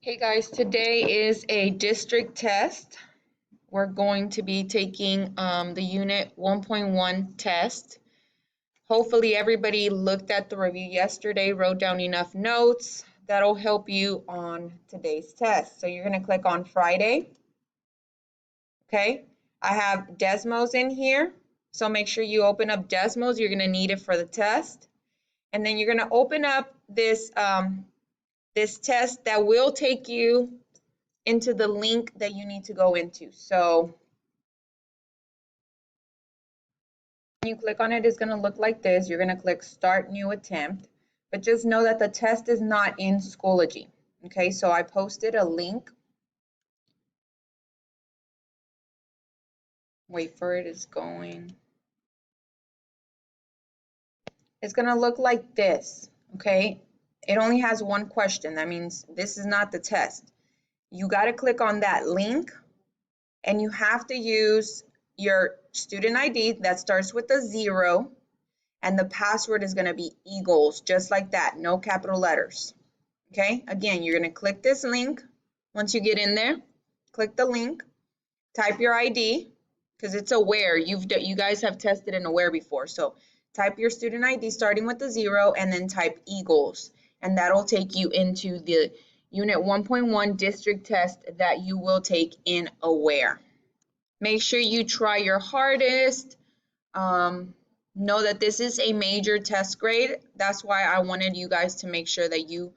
Hey guys, today is a district test. We're going to be taking the Unit 1.1 test. Hopefully everybody looked at the review yesterday, wrote down enough notes. That'll help you on today's test. So you're going to click on Friday. Okay, I have Desmos in here. So make sure you open up Desmos. You're going to need it for the test. And then you're going to open up this, this test that will take you into the link that you need to go into. So when you click on it, it's going to look like this. You're going to click Start New Attempt, but just know that the test is not in Schoology. Okay, so I posted a link. Wait for it, it's going. It's going to look like this. Okay, it only has one question. That means this is not the test. You got to click on that link, and you have to use your student ID that starts with a 0. And the password is going to be Eagles, just like that, no capital letters. Okay, again, you're going to click this link. Once you get in there, click the link, type your ID, because it's Aware. You guys have tested in Aware before, so type your student ID starting with the 0 and then type Eagles, and that'll take you into the Unit 1.1 district test that you will take in Aware. Make sure you try your hardest. Know that this is a major test grade. That's why I wanted you guys to make sure that you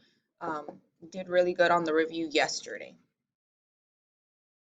did really good on the review yesterday.